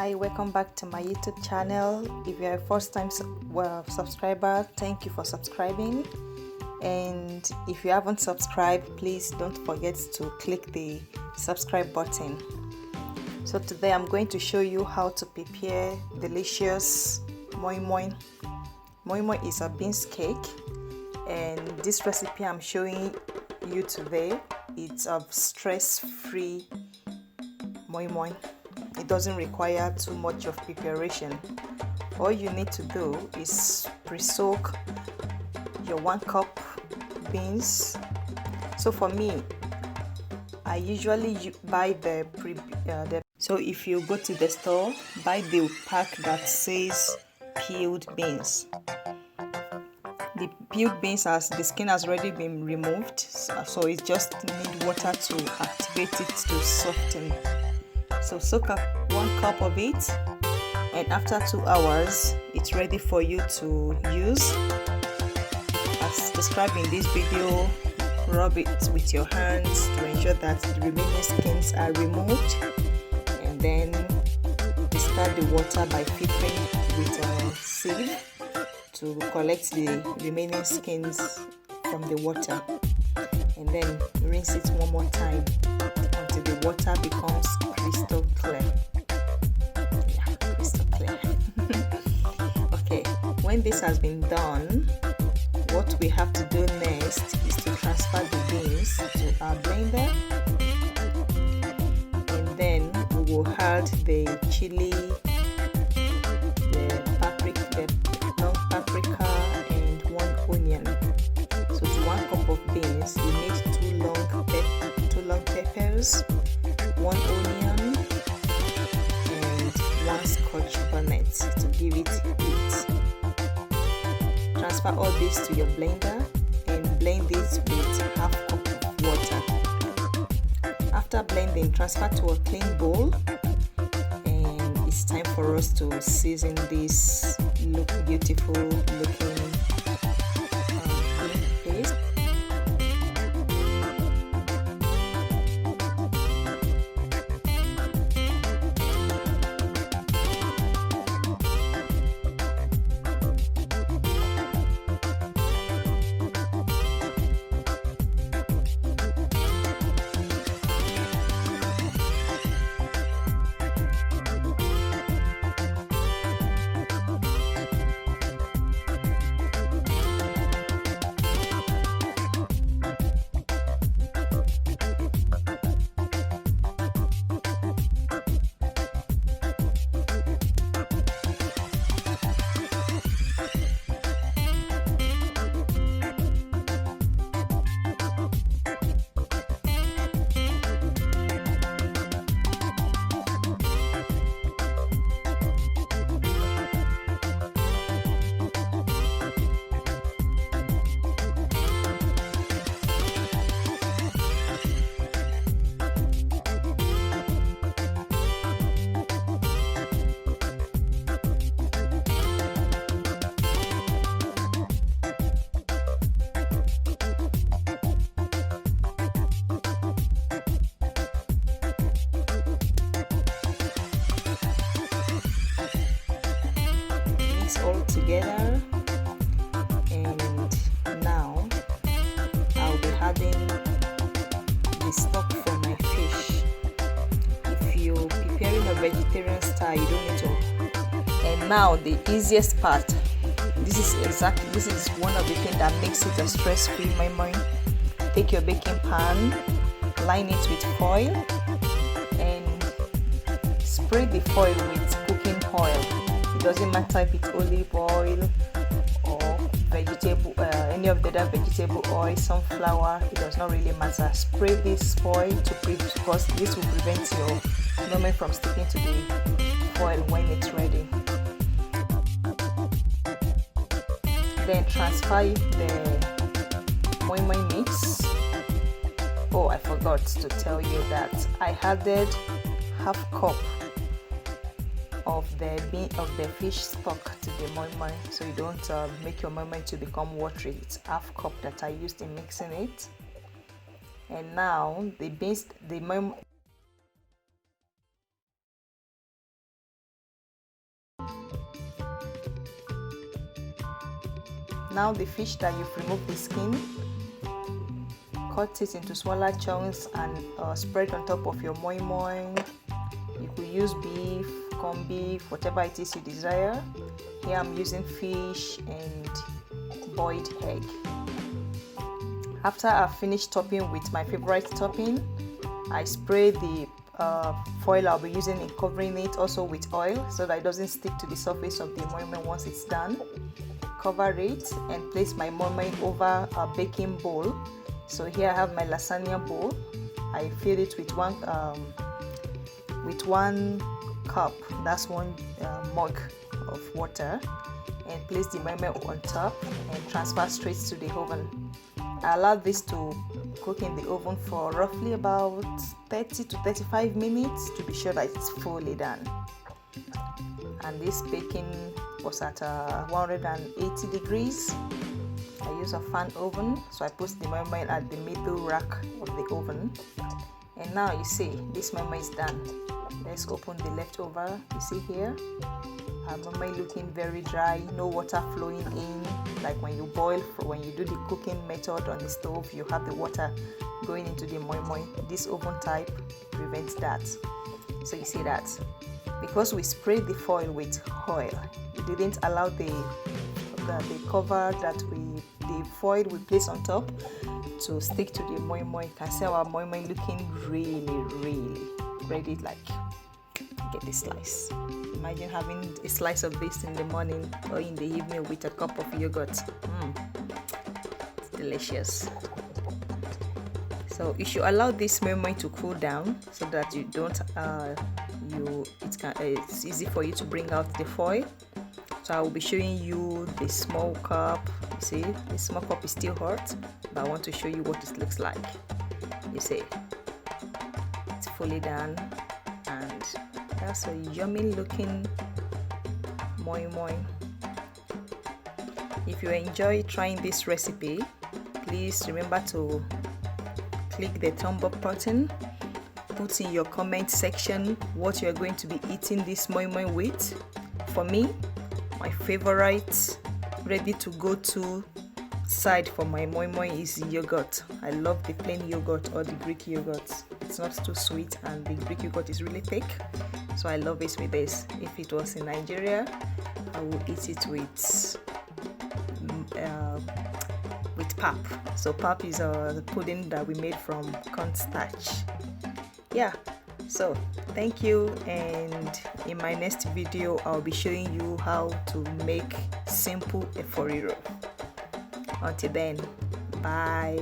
Hi, welcome back to my YouTube channel. If you're a first time subscriber, thank you for subscribing, and if you haven't subscribed, please don't forget to click the subscribe button. So today I'm going to show you how to prepare delicious moin moin. Moin moin is a beans cake, and this recipe I'm showing you today, it's a stress-free moin moin. It doesn't require too much of preparation. All you need to do is pre-soak your 1 cup beans. So for me, I usually buy so if you go to the store, buy the pack that says peeled beans. The peeled beans, as the skin has already been removed, so it just need water to activate it to soften. So soak up 1 cup of it, and after 2 hours it's ready for you to use. As described in this video, rub it with your hands to ensure that the remaining skins are removed, and then discard the water by filtering with a sieve to collect the remaining skins from the water, and then rinse it one more time until the water becomes crystal clear. Yeah, crystal clear. Okay, when this has been done, what we have to do next is to transfer the beans to our blender, and then we will add the chili, the long paprika, and 1 onion. So to 1 cup of beans, you need 2 long peppers, 1 onion, and 1 scotch bonnet to give it heat. Transfer all this to your blender and blend it with 1/2 cup of water. After blending, transfer to a clean bowl, and it's time for us to season this beautiful looking bean paste. All together, and now I'll be adding the stock from my fish. If you're preparing a vegetarian style, you don't need to. And now the easiest part. This is one of the things that makes it a stress-free moin moin. Take your baking pan, line it with foil, and spray the foil with cooking oil. Doesn't matter if it's olive oil or vegetable, any of the other vegetable oil, sunflower, it does not really matter. Spray this foil because this will prevent your moin moin from sticking to the foil when it's ready. Then transfer the moin moin mix. Oh, I forgot to tell you that I added 1/2 cup of the fish stock to the moin moin, so you don't make your moin moin to become watery. It's 1/2 cup that I used in mixing it. And now the Now the fish that you've removed the skin, cut it into smaller chunks and spread on top of your moin moin. You could use beef, corned beef, whatever it is you desire. Here I'm using fish and boiled egg. After I've finished topping with my favorite topping, I spray the foil I'll be using in covering it also with oil so that it doesn't stick to the surface of the moin moin once it's done. Cover it and place my moin moin over a baking bowl. So here I have my lasagna bowl. I fill it with one cup, that's one mug of water, and place the moin moin on top and transfer straight to the oven. I allow this to cook in the oven for roughly about 30 to 35 minutes to be sure that it's fully done. And this baking was at 180 degrees. I use a fan oven, so I put the moin moin at the middle rack of the oven. And now you see this moin moin is done. Let's open the leftover. You see here, our moin moin looking very dry, no water flowing in. Like when you boil, when you do the cooking method on the stove, you have the water going into the moin moin. This oven type prevents that. So you see that because we sprayed the foil with oil, it didn't allow the cover that the foil we place on top to stick to the moin moin. You can see our moin moin looking really ready, like get this slice. Imagine having a slice of this in the morning or in the evening with a cup of yogurt. It's delicious. So you should allow this moin moin to cool down so that you don't it's easy for you to bring out the foil. So I will be showing you the small cup. You see, the small cup is still hot, but I want to show you what it looks like. You see, it's fully done, and that's a yummy looking moin moin. If you enjoy trying this recipe, please remember to click the thumb up button. Put in your comment section what you're going to be eating this moin moin with. For me, my favorite ready to go to side for my moin moin is yogurt. I love the plain yogurt or the Greek yogurt. It's not too sweet and the Greek yogurt is really thick, so I love it with this. If it was in Nigeria, I would eat it with pap. So pap is the pudding that we made from cornstarch. Yeah, so thank you, and in my next video I'll be showing you how to make simple efforiro. Until then, bye.